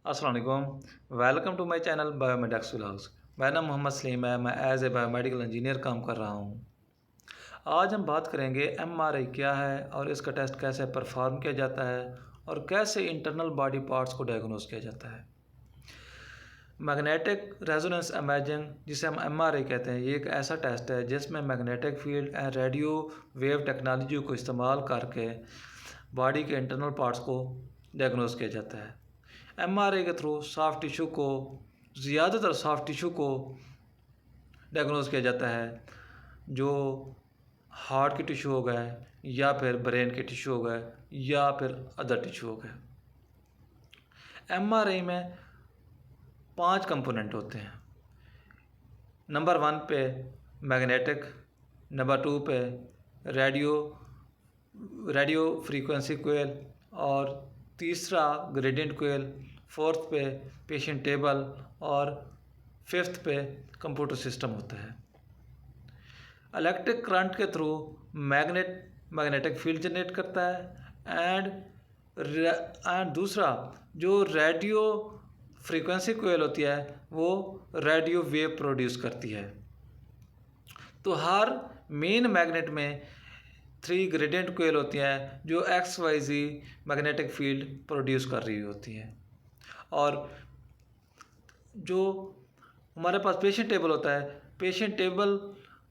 अस्सलाम वालेकुम। Welcome to my channel biomedics vlogs. मेरा नाम मोहम्मद सलीम है। मैं एज ए बायोमेडिकल इंजीनियर काम कर रहा हूँ। आज हम बात करेंगे एमआरआई क्या है और इसका टेस्ट कैसे परफॉर्म किया जाता है और कैसे इंटरनल बॉडी पार्ट्स को डायग्नोस किया जाता है। मैग्नेटिक रेजोनेंस इमेजिंग, जिसे हम एमआरआई कहते हैं, ये एक ऐसा टेस्ट है जिसमें magnetic field and radio wave technology को इस्तेमाल करके बॉडी के इंटरनल पार्ट्स को डायग्नोस किया जाता है। एमआरआई के थ्रू ज़्यादातर सॉफ्ट टिश्यू को डायग्नोस किया जाता है, जो हार्ट के टिश्यू हो गए या फिर ब्रेन के टिश्यू हो गए या फिर अदर टिश्यू हो गए। एमआरआई में 5 कंपोनेंट होते हैं। नंबर 1 पे मैग्नेटिक, नंबर 2 पे रेडियो फ्रीक्वेंसी कोयल और तीसरा ग्रेडियंट कोयल, फोर्थ पे पेशेंट टेबल और फिफ्थ पे कंप्यूटर सिस्टम होता है। इलेक्ट्रिक करंट के थ्रू मैग्नेटिक फील्ड जनरेट करता है एंड दूसरा जो रेडियो फ्रीक्वेंसी कोयल होती है वो रेडियो वेव प्रोड्यूस करती है। तो हर मेन मैग्नेट में 3 ग्रेडियंट कोयल होती हैं जो XYZ मैग्नेटिक फील्ड प्रोड्यूस कर रही होती हैं। और जो हमारे पास पेशेंट टेबल होता है, पेशेंट टेबल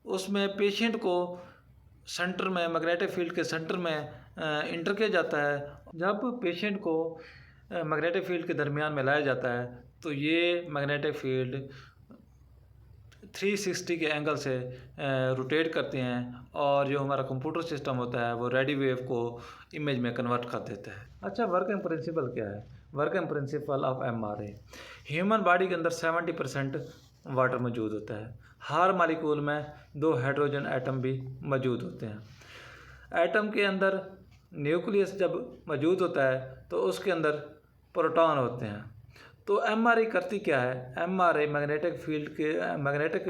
उसमें पेशेंट को सेंटर में मैग्नेटिक फील्ड के सेंटर में इंटर किया जाता है। जब पेशेंट को मैग्नेटिक फील्ड के दरमियान में लाया जाता है तो ये मैग्नेटिक फील्ड 360 के एंगल से रोटेट करते हैं और जो हमारा कंप्यूटर सिस्टम होता है वो रेडियो वेव को इमेज में कन्वर्ट कर देता है। अच्छा, वर्किंग प्रिंसिपल क्या है? Working principle of MRI. Human body के अंदर 70% वाटर मौजूद होता है। हर मालिक्यूल में 2 हाइड्रोजन एटम भी मौजूद होते हैं। एटम के अंदर न्यूक्लियस जब मौजूद होता है तो उसके अंदर प्रोटॉन होते हैं। तो एमआरआई करती क्या है? एमआरआई मैग्नेटिक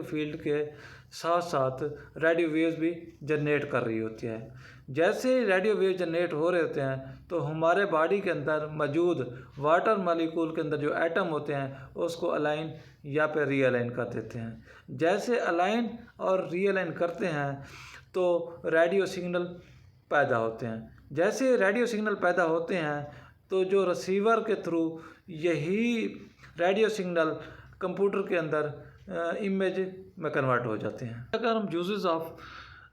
फील्ड के साथ साथ रेडियो वेव्स भी जनरेट कर रही होती है। जैसे रेडियो वेव जनरेट हो रहे होते हैं तो हमारे बॉडी के अंदर मौजूद वाटर मॉलिक्यूल के अंदर जो एटम होते हैं उसको अलाइन या फिर रीअलाइन कर देते हैं। जैसे अलाइन और रीअलाइन करते हैं तो रेडियो सिग्नल पैदा होते हैं। जैसे रेडियो सिग्नल पैदा होते हैं तो जो रिसीवर के थ्रू यही रेडियो सिग्नल कंप्यूटर के अंदर इमेज में कन्वर्ट हो जाते हैं। अगर हम यूजेस ऑफ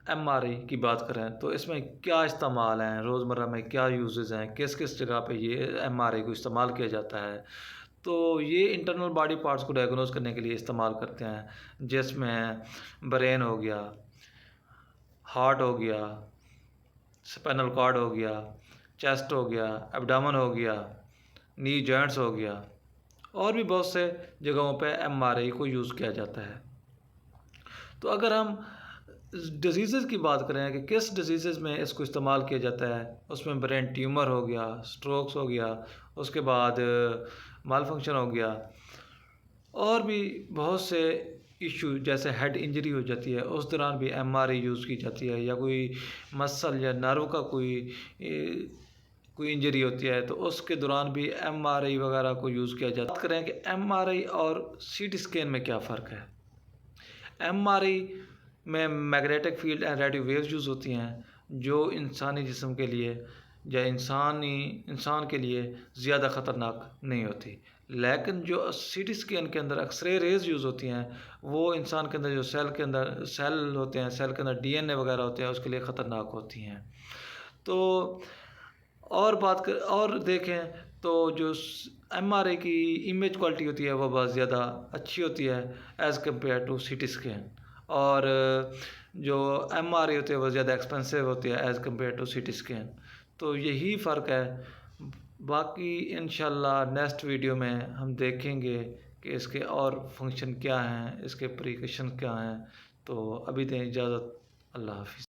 एमआरआई की बात करें तो इसमें क्या इस्तेमाल हैं, रोज़मर्रा में क्या यूजेस हैं, किस किस जगह पे ये एमआरआई को इस्तेमाल किया जाता है। तो ये इंटरनल बॉडी पार्ट्स को डायग्नोस करने के लिए इस्तेमाल करते हैं, जिसमें ब्रेन हो गया, हार्ट हो गया, स्पाइनल कॉर्ड हो गया, चेस्ट हो गया, एब्डोमेन हो गया, नी जॉइंट्स हो गया और भी बहुत से जगहों पे एमआरआई को यूज़ किया जाता है। तो अगर हम डिजीज़ की बात करें कि किस डिजीज़ में इसको इस्तेमाल किया जाता है, उसमें ब्रेन ट्यूमर हो गया, स्ट्रोक्स हो गया, उसके बाद माल फंक्शन हो गया और भी बहुत से इशू, जैसे हेड इंजरी हो जाती है उस दौरान भी एमआरआई यूज़ की जाती है, या कोई मसल या नर्व का कोई इंजरी होती है तो उसके दौरान भी एमआरआई वगैरह को यूज़ किया जाता है। बात करें कि एमआरआई और सीटी स्कैन में क्या फ़र्क है। एमआरआई में magnetic field and radio waves use होती हैं जो इंसानी जिस्म के लिए या इंसान के लिए ज़्यादा ख़तरनाक नहीं होती। लेकिन जो सीटी स्कैन के अंदर एक्सरे रेज यूज़ होती हैं वो इंसान के अंदर जो सेल होते हैं, सेल के अंदर डीएनए वगैरह होते हैं, उसके लिए ख़तरनाक होती हैं। तो और देखें तो जो एमआरआई की इमेज क्वालिटी होती है वो बहुत ज़्यादा अच्छी होती है as compare to CT scan, और जो एमआरआई होती है वो ज़्यादा एक्सपेंसिव होती है as compare to CT scan. तो यही फ़र्क है। बाकी इंशाल्लाह नेक्स्ट वीडियो में हम देखेंगे कि इसके और फंक्शन क्या हैं, इसके प्रिकॉशन क्या हैं। तो अभी दें इजाज़त। अल्लाह हाफ़िज़।